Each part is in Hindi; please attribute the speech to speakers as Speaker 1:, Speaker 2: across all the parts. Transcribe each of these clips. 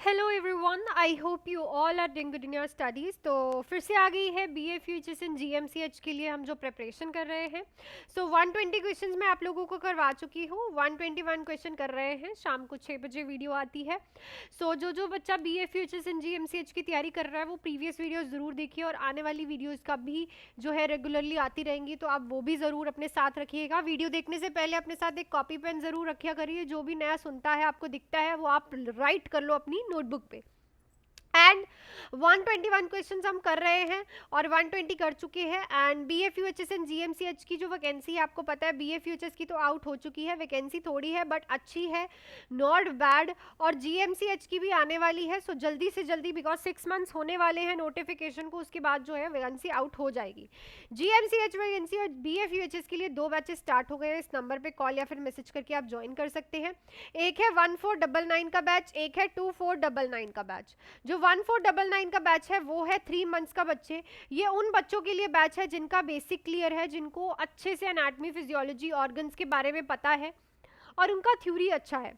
Speaker 1: Hello everyone, I hope you all are doing good in your studies. तो फिर से आ गई है BA फ्यूचर्स इन GMCH के लिए हम जो प्रिपरेशन कर रहे हैं। 120 क्वेश्चंस मैं आप लोगों को करवा चुकी हूँ। 121 क्वेश्चन कर रहे हैं, शाम को 6 बजे वीडियो आती है। जो बच्चा BA फ्यूचर्स इन GMCH की तैयारी कर रहा है वो प्रीवियस वीडियोज़ ज़रूर देखिए, और आने वाली वीडियोज़ का भी जो है रेगुलरली आती रहेंगी, तो आप वो भी ज़रूर अपने साथ रखिएगा। वीडियो देखने से पहले अपने साथ एक कॉपी पेन ज़रूर रखा करिए। जो भी नया सुनता है, आपको दिखता है, वो आप राइट कर लो अपनी नोटबुक पे। एंड 121 क्वेश्चंस हम कर रहे हैं और 120 कर चुके हैं। And BA futures and GMCH की जो वैकेंसी है, आपको पता है BA फ्यूचर्स की तो आउट हो चुकी है, वैकेंसी थोड़ी है बट अच्छी है, नॉट बैड। और GMCH की भी आने वाली है, सो जल्दी से जल्दी, बिकॉज 6 मंथ्स होने वाले हैं नोटिफिकेशन को, उसके बाद जो है वैकेंसी आउट हो जाएगी। GMCH वैकेंसी और BA फ्यूचर्स के लिए 2 बैचेस स्टार्ट हो गए हैं। इस नंबर पे कॉल या फिर मैसेज करके आप ज्वाइन कर सकते हैं। एक है 1499 का बैच, एक है 2499 का बैच। जो 1499 का बैच है वो है 3 मंथ्स का बच्चे। ये उन बच्चों के लिए बैच है जिनका बेसिक क्लियर है, जिनको अच्छे से एनाटॉमी, फिजियोलॉजी, ऑर्गन्स के बारे में पता है और उनका थ्योरी अच्छा है।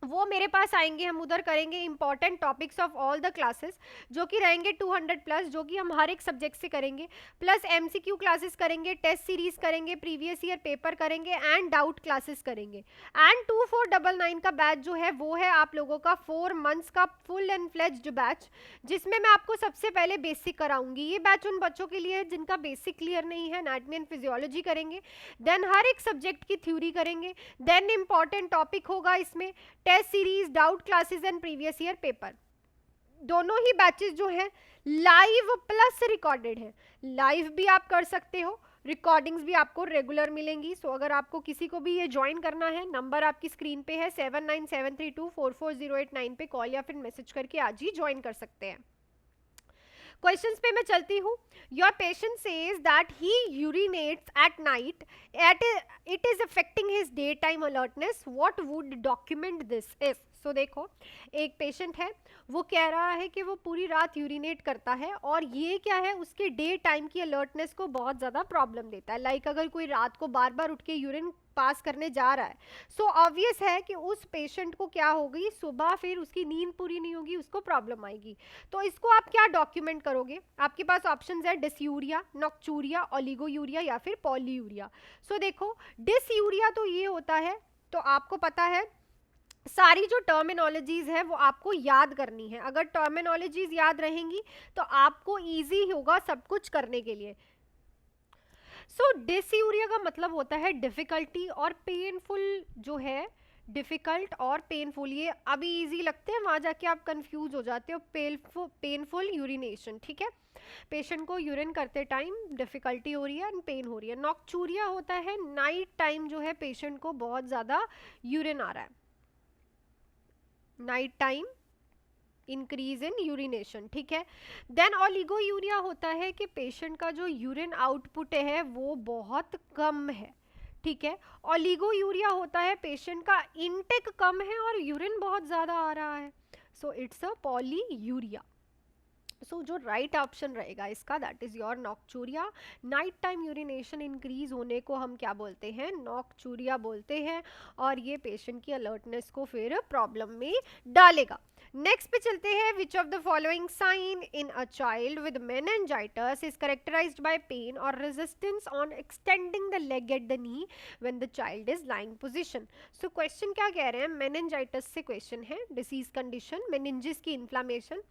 Speaker 1: वो मेरे पास आएंगे, हम उधर करेंगे important topics of all the classes, जो कि रहेंगे 200 प्लस, जो कि हम हर एक सब्जेक्ट से करेंगे। प्लस MCQ क्लासेस करेंगे, टेस्ट सीरीज करेंगे, प्रीवियस ईयर पेपर करेंगे एंड डाउट क्लासेस करेंगे। एंड 2499 का बैच जो है वो है आप लोगों का 4 मंथ्स का फुल एंड फ्लेज्ड बैच, जिसमें मैं आपको सबसे पहले बेसिक कराऊंगी। ये बैच उन बच्चों के लिए है जिनका बेसिक क्लियर नहीं है। एनाटॉमी एंड फिजियोलॉजी करेंगे, देन हर एक सब्जेक्ट की थ्योरी करेंगे, देन इंपॉर्टेंट टॉपिक होगा इसमें test series, doubt classes and previous year paper. दोनों ही बैचेस जो हैं लाइव प्लस रिकॉर्डेड हैं। लाइव भी आप कर सकते हो, रिकॉर्डिंग्स भी आपको रेगुलर मिलेंगी। अगर आपको किसी को भी ये ज्वाइन करना है, नंबर आपकी स्क्रीन पे है, 7973244089 पे कॉल या फिर मैसेज करके आज ही ज्वाइन कर सकते हैं। क्वेश्चंस पे मैं चलती हूँ। Your patient says that he urinates at night, at it is affecting his day time alertness, what would document this if. देखो, एक पेशेंट है, वो कह रहा है कि वो पूरी रात यूरिनेट करता है और ये क्या है, उसके डे टाइम की अलर्टनेस को बहुत ज़्यादा प्रॉब्लम देता है। लाइक अगर कोई रात को बार बार उठ के यूरिन पास करने जा रहा है, ऑब्वियस है कि उस पेशेंट को क्या होगी, सुबह फिर उसकी नींद पूरी नहीं होगी, उसको प्रॉब्लम आएगी। तो इसको आप क्या डॉक्यूमेंट करोगे? आपके पास ऑप्शंस है डिसयूरिया, नॉक्चूरिया, ओलिगोयूरिया या फिर पॉलीयूरिया। देखो, डिसयूरिया तो ये होता है, तो आपको पता है सारी जो टर्मिनोलॉजीज है वो आपको याद करनी है। अगर टर्मिनोलॉजीज याद रहेंगी तो आपको इजी होगा सब कुछ करने के लिए। डिसयूरिया का मतलब होता है डिफिकल्टी और पेनफुल, जो है डिफिकल्ट और पेनफुल, ये अभी इजी लगते हैं, वहां जाके आप कंफ्यूज हो जाते हो। पेनफुल यूरिनेशन, ठीक है, पेशेंट को यूरिन करते टाइम डिफिकल्टी हो रही है एंड पेन हो रही है। नॉक्चूरिया होता है नाइट टाइम, जो है पेशेंट को बहुत ज़्यादा यूरिन आ रहा है, night time increase in urination, ठीक है। देन ओलिगोयूरिया होता है कि पेशेंट का जो यूरिन आउटपुट है वो बहुत कम है, ठीक है। ओलिगोयूरिया होता है पेशेंट का इनटेक कम है और यूरिन बहुत ज़्यादा आ रहा है, इट्स अ पॉलीयूरिया। जो राइट ऑप्शन रहेगा इसका, that is your nocturia. Night time urination increase होने को हम क्या बोलते हैं? नॉक्चूरिया बोलते हैं, और ये पेशेंट की अलर्टनेस को फिर प्रॉब्लम में डालेगा। नेक्स्ट पे चलते हैं। Which of the following sign in a child with meningitis is characterized by pain और resistance on extending the leg at the knee when the child is lying position. Question क्या कह रहे हैं? मेनिंजाइटिस से क्वेश्चन है, डिसीज कंडीशन, मेनिंजिस की इन्फ्लामेशन,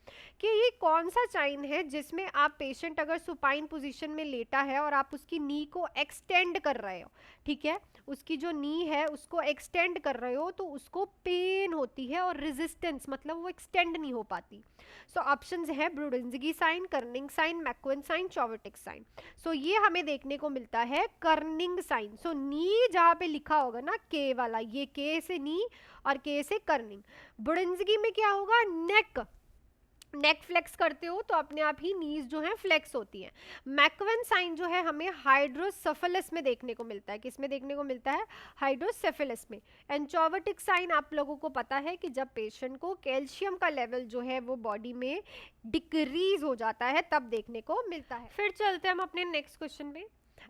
Speaker 1: कि ये कौन सा साइन है जिसमें आप पेशेंट अगर सुपाइन पोजीशन में लेटा है और आप उसकी नी को एक्सटेंड कर रहे हो, ठीक है, उसकी जो नी है उसको एक्सटेंड कर रहे हो, तो उसको पेन होती है, और रेजिस्टेंस मतलब वो एक्सटेंड नहीं हो पाती। ऑप्शंस है Brudzinski sign, Kernig sign, Macewen sign, Chvostek sign. ये हमें देखने को मिलता है कर्निंग साइन। नी जहाँ पे लिखा होगा ना के वाला, ये के से नी और के से कर्निंग। ब्रुडिंसकी में क्या होगा? नेक फ्लेक्स करते हो तो अपने आप ही नीज जो है फ्लेक्स होती है। मैक्वेन साइन जो है हमें हाइड्रोसेफेलस में देखने को मिलता है। किसमें देखने को मिलता है? हाइड्रोसेफेलस में। एंचोवर्टिक साइन आप लोगों को पता है कि जब पेशेंट को कैल्शियम का लेवल जो है वो बॉडी में डिक्रीज हो जाता है तब देखने को मिलता है। फिर चलते हैं हम अपने नेक्स्ट क्वेश्चन में।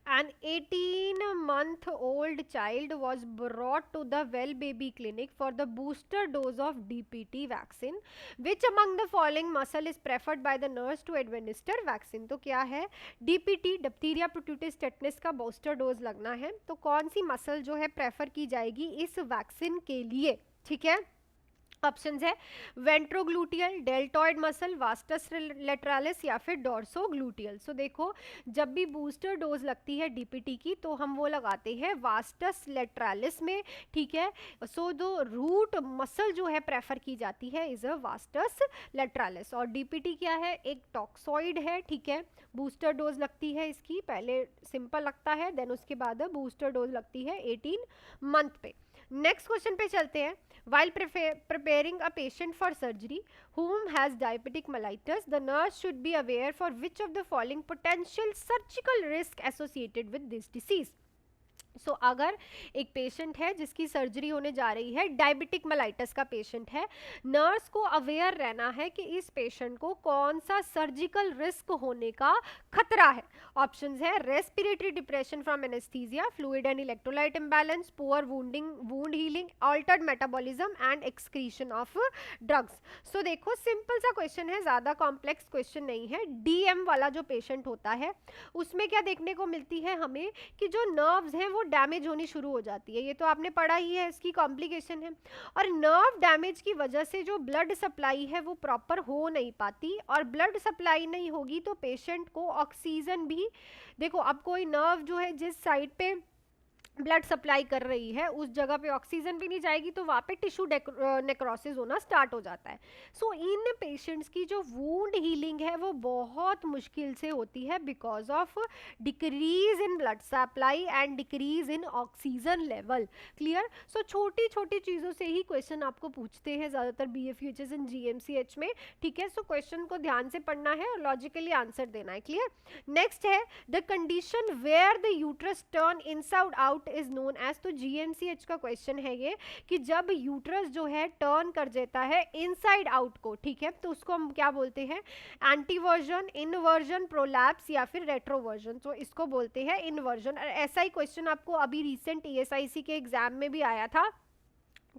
Speaker 1: An 18-month-old child was brought to the Well Baby Clinic for the booster dose of DPT vaccine. Which among the following muscle is preferred by the nurse to administer vaccine? तो क्या है, DPT डिप्थीरिया प्रोट्यूटिस टेटनस का बूस्टर डोज लगना है, तो कौन सी मसल जो है प्रेफर की जाएगी इस वैक्सीन के लिए? ठीक है, ऑप्शंस है वेंट्रोग्लूटियल, डेल्टॉइड मसल, वास्टस लेटरालिस या फिर डोर्सोग्लूटियल। सो देखो, जब भी बूस्टर डोज लगती है डीपीटी की तो हम वो लगाते हैं वास्टस लेटरालिस में, ठीक है। सो दो रूट मसल जो है प्रेफर की जाती है इज अ वास्टस लेटरालिस। और डीपीटी क्या है, एक टॉक्सॉइड है, ठीक है। बूस्टर डोज लगती है इसकी, पहले सिंपल लगता है, देन उसके बाद बूस्टर डोज लगती है 18 मंथ पे। नेक्स्ट क्वेश्चन पे चलते हैं। While preparing a patient for surgery whom has diabetic mellitus, the nurse should be aware for which of the following potential surgical risk associated with this disease. सो अगर एक पेशेंट है जिसकी सर्जरी होने जा रही है, डायबिटिक मेलाइटस का पेशेंट है, नर्स को अवेयर रहना है कि इस पेशेंट को कौन सा सर्जिकल रिस्क होने का खतरा है। ऑप्शंस है respiratory depression from anaesthesia, fluid and electrolyte imbalance, poor wound healing, altered metabolism and excretion of drugs. So देखो, सिंपल सा क्वेश्चन है, ज़्यादा कॉम्प्लेक्स क्वेश्चन नहीं है। डीएम वाला जो पेशेंट होता है उसमें क्या देखने को मिलती है हमें कि जो नर्व्स हैं वो डैमेज होनी शुरू हो जाती है, ये तो आपने पढ़ा ही है, इसकी कॉम्प्लिकेशन है। और नर्व डैमेज की वजह से जो ब्लड सप्लाई है वो प्रॉपर हो नहीं पाती, और ब्लड सप्लाई नहीं होगी तो पेशेंट को ऑक्सीजन भी, देखो अब कोई नर्व जो है जिस साइड पे ब्लड सप्लाई कर रही है उस जगह पे ऑक्सीजन भी नहीं जाएगी तो वहाँ पे टिश्यू नेक्रोसिस होना स्टार्ट हो जाता है। सो इन पेशेंट्स की जो वूंड हीलिंग है वो बहुत मुश्किल से होती है because of decrease in blood supply and decrease in oxygen level. Clear? So छोटी छोटी चीज़ों से ही क्वेश्चन आपको पूछते हैं ज़्यादातर BFUHS इन GMCH में, ठीक है। सो क्वेश्चन को ध्यान से पढ़ना है और लॉजिकली आंसर देना है। क्लियर? नेक्स्ट है the condition where the uterus turn inside out is known as, तो GMCH का क्वेश्चन है ये कि जब यूट्रस जो है टर्न कर देता है इनसाइड आउट को, ठीक है, तो उसको हम क्या बोलते हैं, एंटीवर्जन, इनवर्जन, प्रोलैप्स या फिर रेट्रोवर्जन। तो इसको बोलते हैं इनवर्जन। ऐसा ही क्वेश्चन आपको अभी रिसेंट ESIC के एग्जाम में भी आया था,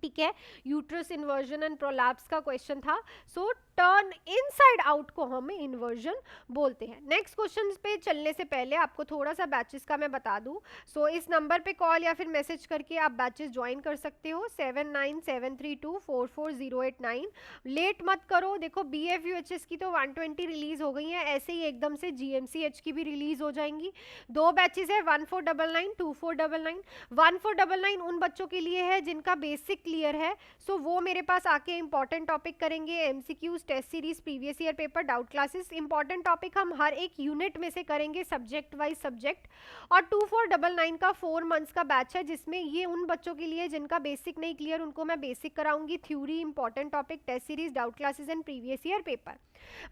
Speaker 1: ठीक है, यूट्रस इन्वर्जन एंड प्रोलैप्स का क्वेश्चन था। सो टर्न इनसाइड आउट को हम इन्वर्जन बोलते हैं। नेक्स्ट क्वेश्चन पे चलने से पहले आपको थोड़ा सा बैचेस का मैं बता दूं। सो इस नंबर पे कॉल या फिर मैसेज करके आप बैचेस ज्वाइन कर सकते हो 7973244089। लेट मत करो, देखो BFUHS की तो 120 रिलीज हो गई है, ऐसे ही एकदम से GMCH की भी रिलीज हो जाएंगी। 2 बैचेस है 1499 2499। 1499 उन बच्चों के लिए है जिनका बेसिक क्लियर है, सो वो मेरे पास आके इंपॉर्टेंट टॉपिक करेंगे, MCQs, test series, previous year paper, doubt classes, important topic हम हर एक यूनिट में से करेंगे सब्जेक्ट वाइज सब्जेक्ट। और 2499 का 4 मंथ्स का बैच है जिसमें ये उन बच्चों के लिए जिनका बेसिक नहीं क्लियर, उनको मैं बेसिक कराऊंगी, theory, important topic, test series, doubt classes and previous year paper.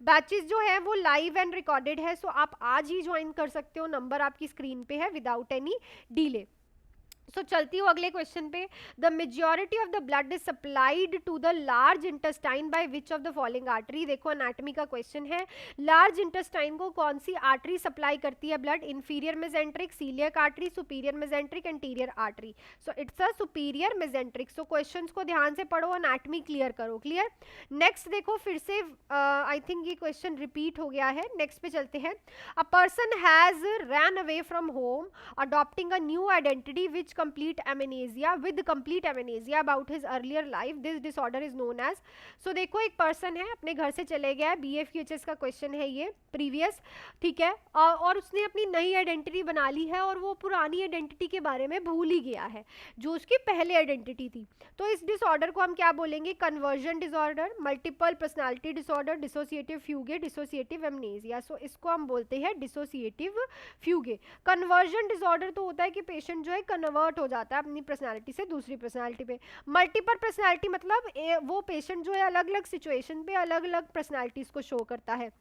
Speaker 1: Batches जो है वो लाइव एंड रिकॉर्डेड है, सो आप आज ही ज्वाइन कर सकते हो, नंबर आपकी स्क्रीन पे है, विदाउट एनी डिले। सो चलती हूँ अगले क्वेश्चन पे। The majority of the blood is supplied to the large intestine by which of the following artery. देखो एनाटॉमी का क्वेश्चन है, लार्ज इंटेस्टाइन को कौन सी आर्टरी सप्लाई करती है blood? Inferior mesenteric, coeliac artery, superior mesenteric, anterior artery. So it's a superior mesenteric. So questions को ध्यान से पढ़ो, एनाटॉमी क्लियर करो। क्लियर? नेक्स्ट देखो फिर से आई थिंक ये क्वेश्चन रिपीट हो गया है, नेक्स्ट पे चलते हैं। A person has ran away from home adopting a new identity which complete amnesia about his earlier life, this disorder is known as। so देखो एक पर्सन है अपने घर से चले गया है, BFUHS का क्वेश्चन है ये प्रीवियस, ठीक है, और उसने अपनी नई आइडेंटिटी बना ली है और वो पुरानी आइडेंटिटी के बारे में भूल ही गया है जो उसकी पहले आइडेंटिटी थी। तो इस डिसऑर्डर को हम क्या बोलेंगे? Conversion disorder, multiple personality disorder, dissociative fugue, dissociative amnesia. So इसको हम बोलते हैं डिसोसिएटिव फ्यूगे। कन्वर्जन डिसऑर्डर तो होता है कि पेशेंट जो है कन्वर्ट हो जाता है अपनी पर्सनालिटी से दूसरी पर्सनालिटी पे। मल्टीपल पर्सनालिटी मतलब वो पेशेंट जो है अलग अलग सिचुएशन पे अलग अलग पर्सनालिटीज को शो करता है।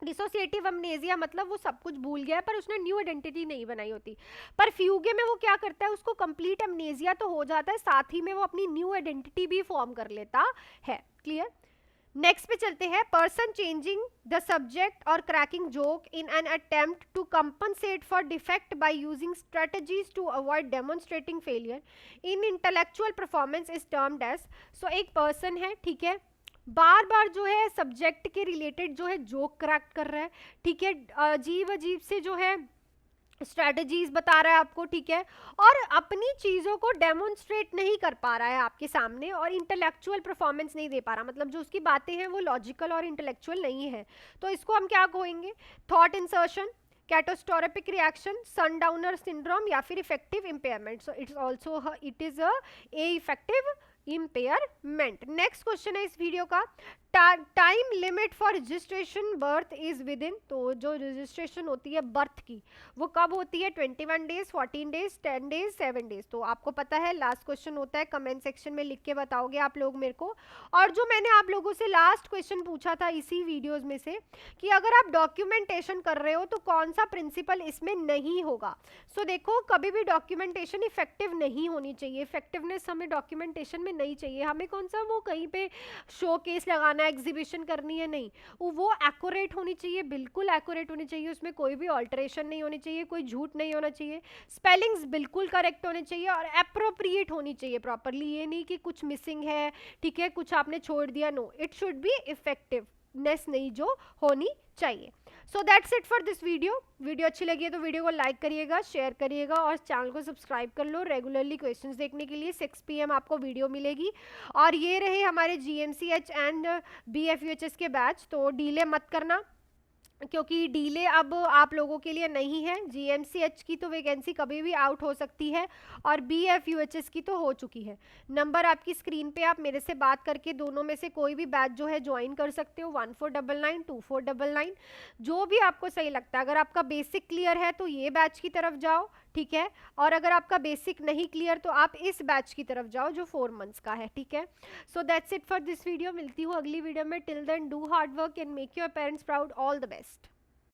Speaker 1: डिसोसिएटिव अमनेजिया मतलब वो सब कुछ भूल गया है पर उसने न्यू आइडेंटिटी नहीं बनाई होती। पर फ्यूगे में वो क्या करता है, उसको कंप्लीट अमनेजिया तो हो जाता है, साथ ही में वो अपनी न्यू आइडेंटिटी भी फॉर्म कर लेता है। क्लियर? नेक्स्ट पे चलते हैं, पर्सन चेंजिंग द सब्जेक्ट और cracking joke in an attempt to compensate for defect by using strategies to avoid demonstrating failure in intellectual performance is termed as. So एक पर्सन है, ठीक है, बार बार जो है सब्जेक्ट के रिलेटेड जो है जोक क्रैक कर रहा है, ठीक है, अजीब अजीब से जो है स्ट्रेटजीज बता रहा है आपको, ठीक है, और अपनी चीज़ों को डेमोन्स्ट्रेट नहीं कर पा रहा है आपके सामने और इंटेलेक्चुअल परफॉर्मेंस नहीं दे पा रहा, मतलब जो उसकी बातें हैं वो लॉजिकल और इंटेलेक्चुअल नहीं है। तो इसको हम क्या कहेंगे, thought insertion, catastrophic reaction, sundowner syndrome या फिर affective impairment. So it's also it is a affective impairment. Next question है इस वीडियो का, time limit for registration birth is within. तो जो रजिस्ट्रेशन होती है बर्थ की वो कब होती है, 21 डेज, 14 डेज, 10 डेज, 7 डेज। तो आपको पता है, लास्ट क्वेश्चन होता है, कमेंट सेक्शन में लिख के बताओगे आप लोग मेरे को। और जो मैंने आप लोगों से लास्ट क्वेश्चन पूछा था इसी वीडियोज में से कि अगर आप डॉक्यूमेंटेशन कर रहे हो तो कौन सा प्रिंसिपल इसमें नहीं होगा। सो देखो, कभी भी डॉक्यूमेंटेशन इफेक्टिव नहीं होनी चाहिए, इफेक्टिवनेस हमें डॉक्यूमेंटेशन में नहीं चाहिए। हमें कौन सा वो कहीं पे शो केस लगाना, एग्जीबिशन करनी है, नहीं, वो एक्यूरेट होनी चाहिए, बिल्कुल एक्यूरेट होनी चाहिए, उसमें कोई भी ऑल्टरेशन नहीं होनी चाहिए, कोई झूठ नहीं होना चाहिए, स्पेलिंग्स बिल्कुल करेक्ट होने चाहिए और अप्रोप्रिएट होनी चाहिए प्रॉपरली। ये नहीं कि कुछ मिसिंग है, ठीक है, कुछ आपने छोड़ दिया, no, it should be effectiveness नहीं जो होनी चाहिए। So that's it for this video. Video अच्छी लगी है तो वीडियो को लाइक करिएगा, शेयर करिएगा और चैनल को सब्सक्राइब कर लो रेगुलरली क्वेश्चंस देखने के लिए। 6 PM आपको वीडियो मिलेगी। और ये रहे हमारे GMCH एंड BFUHS के बैच, तो डीले मत करना क्योंकि डीले अब आप लोगों के लिए नहीं है। GMCH की तो वैकेंसी कभी भी आउट हो सकती है और BFUHS की तो हो चुकी है। नंबर आपकी स्क्रीन पे, आप मेरे से बात करके दोनों में से कोई भी बैच जो है ज्वाइन कर सकते हो, 1499, 2499, जो भी आपको सही लगता है। अगर आपका बेसिक क्लियर है तो ये बैच की तरफ जाओ, ठीक है, और अगर आपका बेसिक नहीं क्लियर तो आप इस बैच की तरफ जाओ जो 4 मंथ्स का है, ठीक है। So that's it for this video. मिलती हूँ अगली वीडियो में। Till then do hard work and make your parents proud. All the best.